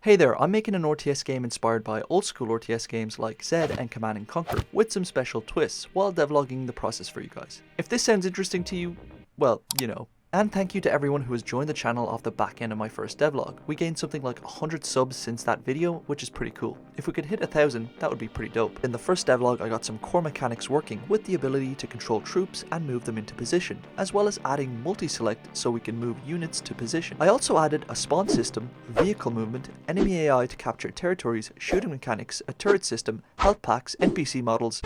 Hey there, I'm making an RTS game inspired by old school RTS games like Z and Command & Conquer with some special twists while devlogging the process for you guys. If this sounds interesting to you, well, you know. And thank you to everyone who has joined the channel off the back end of my first devlog. We gained something like 100 subs since that video, which is pretty cool. If we could hit 1,000, that would be pretty dope. In the first devlog, I got some core mechanics working with the ability to control troops and move them into position, as well as adding multi-select so we can move units to position. I also added a spawn system, vehicle movement, enemy AI to capture territories, shooting mechanics, a turret system, health packs, NPC models,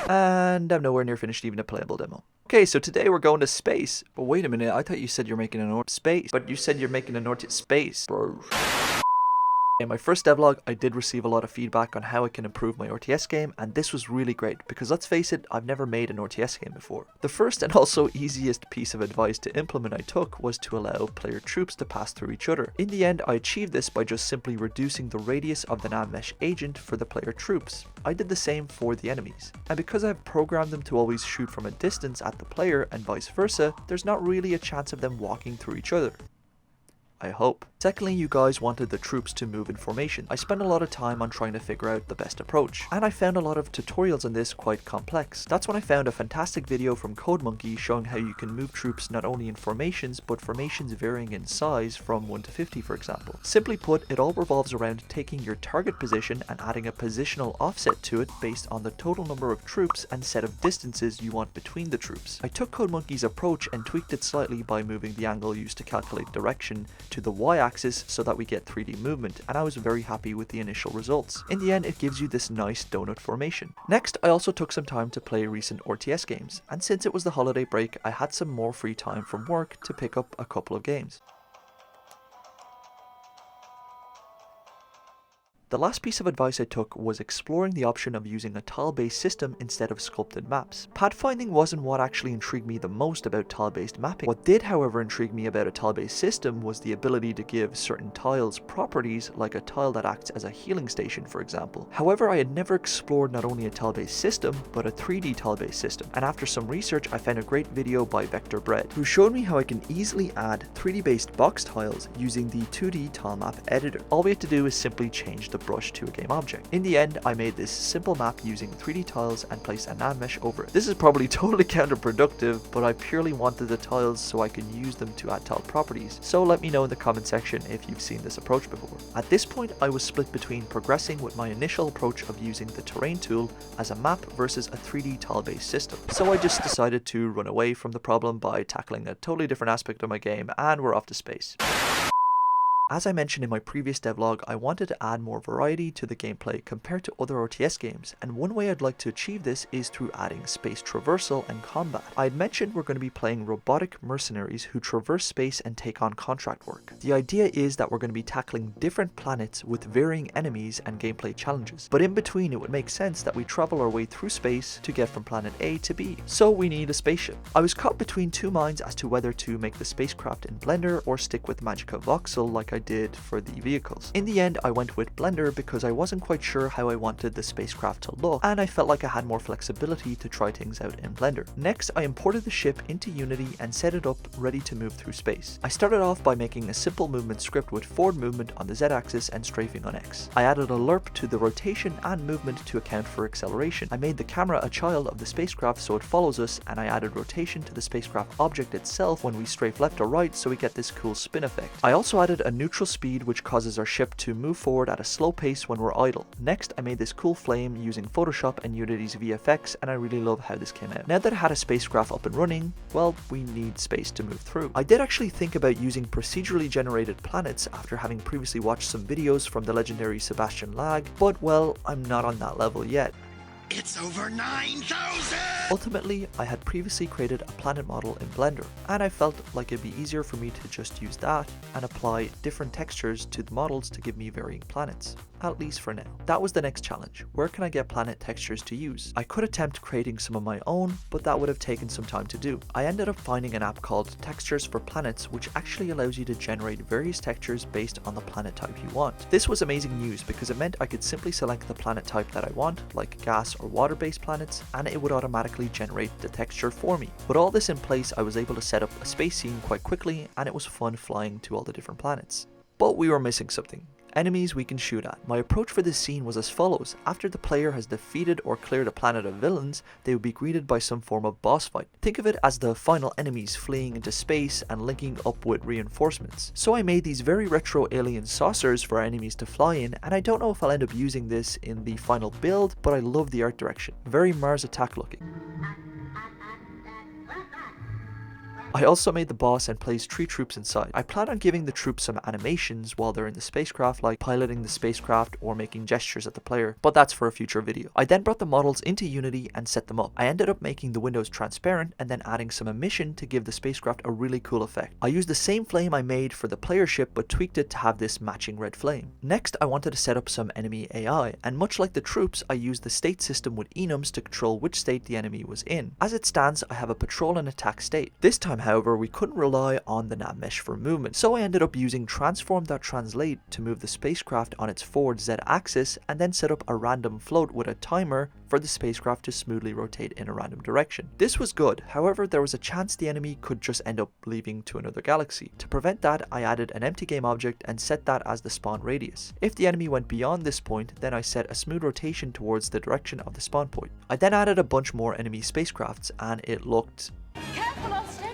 and I'm nowhere near finished even a playable demo. Okay, so today we're going to space. But wait a minute, I thought you said you're making an space. But you said you're making an space, bro. In my first devlog, I did receive a lot of feedback on how I can improve my RTS game, and this was really great because let's face it, I've never made an RTS game before. The first and also easiest piece of advice to implement I took was to allow player troops to pass through each other. In the end, I achieved this by just simply reducing the radius of the non-mesh agent for the player troops. I did the same for the enemies. And because I've programmed them to always shoot from a distance at the player and vice versa, there's not really a chance of them walking through each other. I hope. Secondly, you guys wanted the troops to move in formation. I spent a lot of time on trying to figure out the best approach, and I found a lot of tutorials on this quite complex. That's when I found a fantastic video from CodeMonkey showing how you can move troops not only in formations, but formations varying in size from 1 to 50 for example. Simply put, it all revolves around taking your target position and adding a positional offset to it based on the total number of troops and set of distances you want between the troops. I took CodeMonkey's approach and tweaked it slightly by moving the angle used to calculate direction to the y-axis so that we get 3D movement, and I was very happy with the initial results. In the end, it gives you this nice donut formation. Next, I also took some time to play recent RTS games, and since it was the holiday break, I had some more free time from work to pick up a couple of games. The last piece of advice I took was exploring the option of using a tile-based system instead of sculpted maps. Pathfinding wasn't what actually intrigued me the most about tile-based mapping. What did however intrigue me about a tile-based system was the ability to give certain tiles properties, like a tile that acts as a healing station for example. However, I had never explored not only a tile-based system, but a 3D tile-based system, and after some research I found a great video by Vector Bread, who showed me how I can easily add 3D based box tiles using the 2D tilemap editor. All we have to do is simply change the brush to a game object. In the end, I made this simple map using 3D tiles and placed a non-mesh over it. This is probably totally counterproductive, but I purely wanted the tiles so I can use them to add tile properties, so let me know in the comment section if you've seen this approach before. At this point, I was split between progressing with my initial approach of using the terrain tool as a map versus a 3D tile-based system. So I just decided to run away from the problem by tackling a totally different aspect of my game, and we're off to space. As I mentioned in my previous devlog, I wanted to add more variety to the gameplay compared to other RTS games, and one way I'd like to achieve this is through adding space traversal and combat. I had mentioned we're going to be playing robotic mercenaries who traverse space and take on contract work. The idea is that we're going to be tackling different planets with varying enemies and gameplay challenges, but in between it would make sense that we travel our way through space to get from planet A to B. So we need a spaceship. I was caught between two minds as to whether to make the spacecraft in Blender or stick with Migica Voxel like I did for the vehicles. In the end, I went with Blender because I wasn't quite sure how I wanted the spacecraft to look, and I felt like I had more flexibility to try things out in Blender. Next, I imported the ship into Unity and set it up ready to move through space. I started off by making a simple movement script with forward movement on the Z-axis and strafing on X. I added a lerp to the rotation and movement to account for acceleration. I made the camera a child of the spacecraft so it follows us, and I added rotation to the spacecraft object itself when we strafe left or right so we get this cool spin effect. I also added a neutral speed which causes our ship to move forward at a slow pace when we're idle. Next, I made this cool flame using Photoshop and Unity's VFX, and I really love how this came out. Now that I had a spacecraft up and running, well, we need space to move through. I did actually think about using procedurally generated planets after having previously watched some videos from the legendary Sebastian Lag, but well, I'm not on that level yet. It's over 9,000! Ultimately, I had previously created a planet model in Blender, and I felt like it'd be easier for me to just use that and apply different textures to the models to give me varying planets. At least for now. That was the next challenge. Where can I get planet textures to use? I could attempt creating some of my own, but that would have taken some time to do. I ended up finding an app called Textures for Planets, which actually allows you to generate various textures based on the planet type you want. This was amazing news because it meant I could simply select the planet type that I want, like gas or water-based planets, and it would automatically generate the texture for me. With all this in place, I was able to set up a space scene quite quickly, and it was fun flying to all the different planets. But we were missing something. Enemies we can shoot at. My approach for this scene was as follows. After the player has defeated or cleared a planet of villains, they would be greeted by some form of boss fight. Think of it as the final enemies fleeing into space and linking up with reinforcements. So I made these very retro alien saucers for our enemies to fly in, and I don't know if I'll end up using this in the final build, but I love the art direction. Very Mars Attack looking. I also made the boss and placed 3 troops inside. I plan on giving the troops some animations while they're in the spacecraft, like piloting the spacecraft or making gestures at the player, but that's for a future video. I then brought the models into Unity and set them up. I ended up making the windows transparent and then adding some emission to give the spacecraft a really cool effect. I used the same flame I made for the player ship but tweaked it to have this matching red flame. Next, I wanted to set up some enemy AI, and much like the troops, I used the state system with enums to control which state the enemy was in. As it stands, I have a patrol and attack state. This time, however, we couldn't rely on the nav mesh for movement, so I ended up using transform.translate to move the spacecraft on its forward Z axis and then set up a random float with a timer for the spacecraft to smoothly rotate in a random direction. This was good, however there was a chance the enemy could just end up leaving to another galaxy. To prevent that, I added an empty game object and set that as the spawn radius. If the enemy went beyond this point, then I set a smooth rotation towards the direction of the spawn point. I then added a bunch more enemy spacecrafts and it looked... Careful, Austin!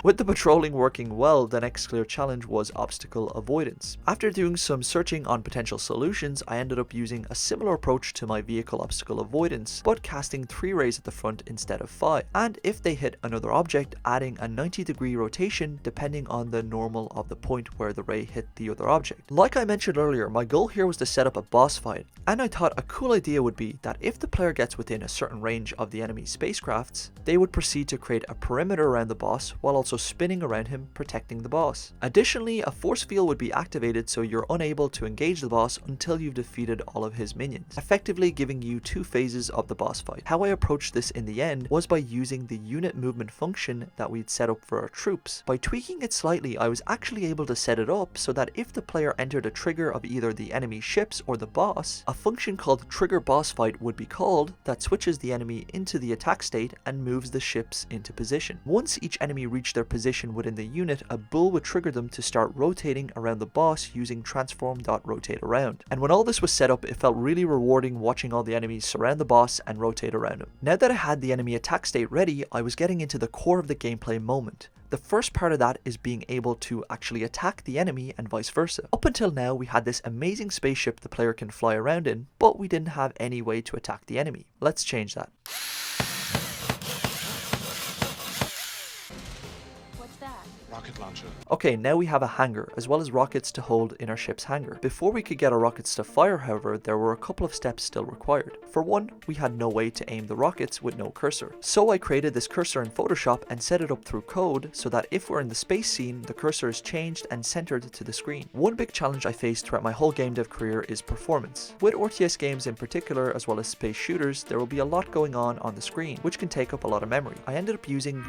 With the patrolling working well, the next clear challenge was obstacle avoidance. After doing some searching on potential solutions, I ended up using a similar approach to my vehicle obstacle avoidance, but casting 3 rays at the front instead of 5, and if they hit another object, adding a 90-degree rotation depending on the normal of the point where the ray hit the other object. Like I mentioned earlier, my goal here was to set up a boss fight, and I thought a cool idea would be that if the player gets within a certain range of the enemy spacecrafts, they would proceed to create a perimeter around the boss while also spinning around him, protecting the boss. Additionally, a force field would be activated so you're unable to engage the boss until you've defeated all of his minions, effectively giving you 2 phases of the boss fight. How I approached this in the end was by using the unit movement function that we'd set up for our troops. By tweaking it slightly, I was actually able to set it up so that if the player entered a trigger of either the enemy ships or the boss, a function called trigger boss fight would be called that switches the enemy into the attack state and moves the ships into position. Once each enemy reached their position within the unit, a bull would trigger them to start rotating around the boss using transform.rotate around. And when all this was set up, it felt really rewarding watching all the enemies surround the boss and rotate around him. Now that I had the enemy attack state ready, I was getting into the core of the gameplay moment. The first part of that is being able to actually attack the enemy and vice versa. Up until now, we had this amazing spaceship the player can fly around in, but we didn't have any way to attack the enemy. Let's change that. Rocket launcher. Okay, now we have a hangar, as well as rockets to hold in our ship's hangar. Before we could get our rockets to fire, however, there were a couple of steps still required. For one, we had no way to aim the rockets with no cursor. So I created this cursor in Photoshop and set it up through code so that if we're in the space scene, the cursor is changed and centered to the screen. One big challenge I faced throughout my whole game dev career is performance. With RTS games in particular, as well as space shooters, there will be a lot going on the screen, which can take up a lot of memory. I ended up using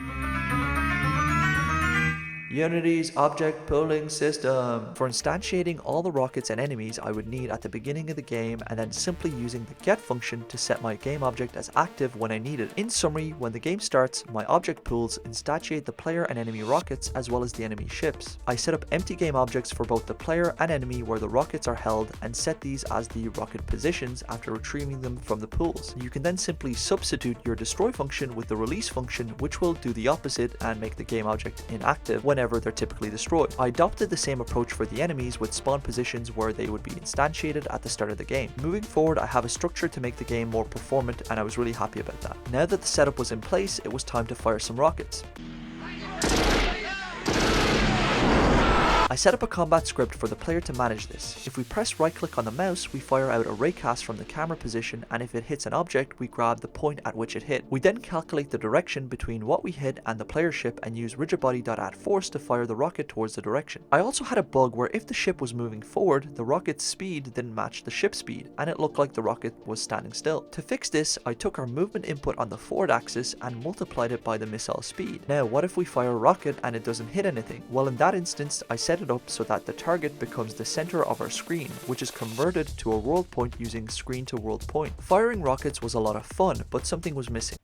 Unity's object pooling system for instantiating all the rockets and enemies I would need at the beginning of the game, and then simply using the get function to set my game object as active when I need it. In summary, when the game starts, my object pools instantiate the player and enemy rockets as well as the enemy ships. I set up empty game objects for both the player and enemy where the rockets are held and set these as the rocket positions after retrieving them from the pools. You can then simply substitute your destroy function with the release function, which will do the opposite and make the game object inactive whenever they're typically destroyed. I adopted the same approach for the enemies with spawn positions where they would be instantiated at the start of the game. Moving forward, I have a structure to make the game more performant, and I was really happy about that. Now that the setup was in place, it was time to fire some rockets. I set up a combat script for the player to manage this. If we press right click on the mouse, we fire out a raycast from the camera position, and if it hits an object, we grab the point at which it hit. We then calculate the direction between what we hit and the player ship and use rigidbody.addForce to fire the rocket towards the direction. I also had a bug where if the ship was moving forward, the rocket's speed didn't match the ship's speed, and it looked like the rocket was standing still. To fix this, I took our movement input on the forward axis and multiplied it by the missile speed. Now, what if we fire a rocket and it doesn't hit anything? Well, in that instance, I set it up so that the target becomes the center of our screen, which is converted to a world point using screen to world point. Firing rockets was a lot of fun, but something was missing.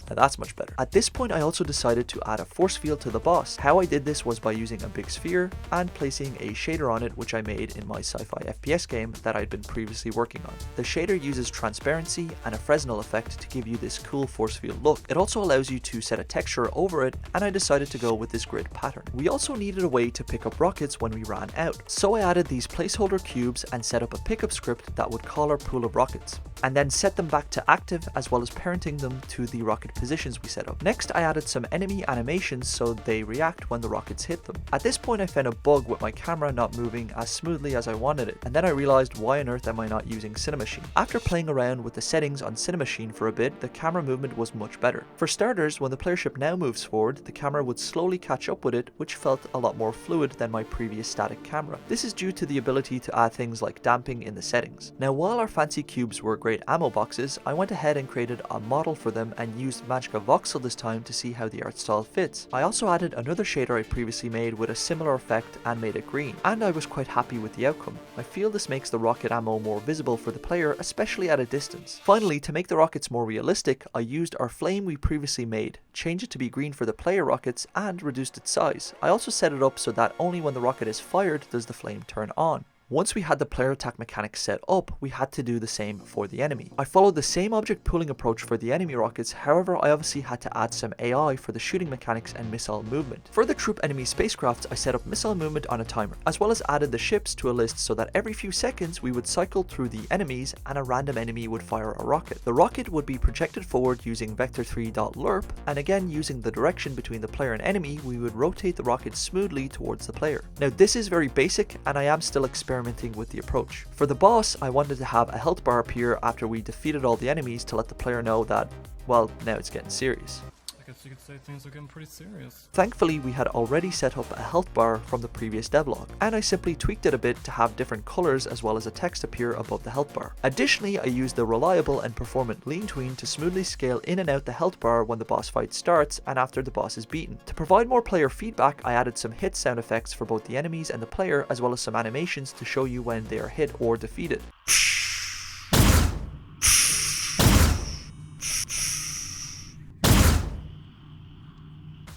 Now that's much better. At this point I also decided to add a force field to the boss. How I did this was by using a big sphere and placing a shader on it, which I made in my sci-fi FPS game that I'd been previously working on. The shader uses transparency and a Fresnel effect to give you this cool force field look. It also allows you to set a texture over it, and I decided to go with this grid pattern. We also needed a way to pick up rockets when we ran out, so I added these placeholder cubes and set up a pickup script that would call our pool of rockets, and then set them back to active as well as parenting them to the rocket positions we set up. Next I added some enemy animations so they react when the rockets hit them. At this point I found a bug with my camera not moving as smoothly as I wanted it, and then I realized why on earth am I not using Cinemachine. After playing around with the settings on Cinemachine for a bit, the camera movement was much better. For starters, when the player ship now moves forward, the camera would slowly catch up with it, which felt a lot more fluid than my previous static camera. This is due to the ability to add things like damping in the settings. Now while our fancy cubes were great ammo boxes, I went ahead and created a model for them and used Migica Voxel this time to see how the art style fits. I also added another shader I previously made with a similar effect and made it green, and I was quite happy with the outcome. I feel this makes the rocket ammo more visible for the player, especially at a distance. Finally, to make the rockets more realistic, I used our flame we previously made, changed it to be green for the player rockets, and reduced its size. I also set it up so that only when the rocket is fired does the flame turn on. Once we had the player attack mechanics set up, we had to do the same for the enemy. I followed the same object pooling approach for the enemy rockets, however I obviously had to add some AI for the shooting mechanics and missile movement. For the troop enemy spacecrafts, I set up missile movement on a timer, as well as added the ships to a list so that every few seconds we would cycle through the enemies and a random enemy would fire a rocket. The rocket would be projected forward using vector3.lerp, and again using the direction between the player and enemy, we would rotate the rocket smoothly towards the player. Now this is very basic, and I am still experimenting with the approach. For the boss, I wanted to have a health bar appear after we defeated all the enemies to let the player know that, well, now it's getting serious. I guess you could say things are getting pretty serious. Thankfully, we had already set up a health bar from the previous devlog, and I simply tweaked it a bit to have different colors as well as a text appear above the health bar. Additionally, I used the reliable and performant lean tween to smoothly scale in and out the health bar when the boss fight starts and after the boss is beaten. To provide more player feedback, I added some hit sound effects for both the enemies and the player, as well as some animations to show you when they are hit or defeated.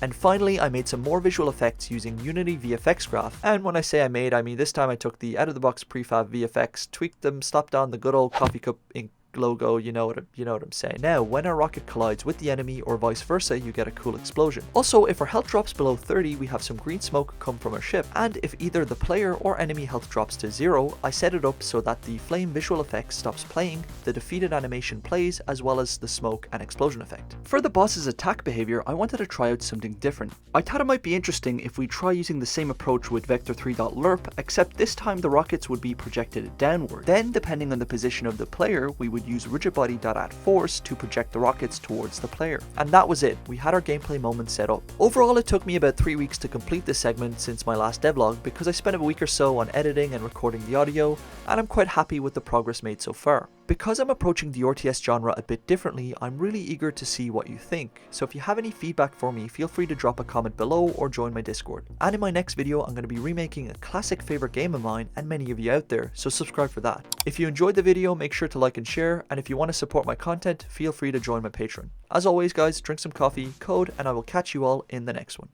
And finally, I made some more visual effects using Unity VFX graph. And when I say I made, I mean this time I took the out-of-the-box prefab VFX, tweaked them, slapped on the good old coffee cup ink logo, you know what I'm saying. Now, when our rocket collides with the enemy or vice versa, you get a cool explosion. Also, if our health drops below 30, we have some green smoke come from our ship, and if either the player or enemy health drops to 0, I set it up so that the flame visual effect stops playing, the defeated animation plays, as well as the smoke and explosion effect. For the boss's attack behavior, I wanted to try out something different. I thought it might be interesting if we try using the same approach with vector3.lerp, except this time the rockets would be projected downward. Then, depending on the position of the player, we would use rigidbody.addForce to project the rockets towards the player. And that was it, we had our gameplay moment set up. Overall, it took me about 3 weeks to complete this segment since my last devlog, because I spent a week or so on editing and recording the audio, and I'm quite happy with the progress made so far. Because I'm approaching the RTS genre a bit differently, I'm really eager to see what you think, so if you have any feedback for me, feel free to drop a comment below or join my Discord. And in my next video, I'm going to be remaking a classic favourite game of mine and many of you out there, so subscribe for that. If you enjoyed the video, make sure to like and share, and if you want to support my content, feel free to join my Patreon. As always guys, drink some coffee, code, and I will catch you all in the next one.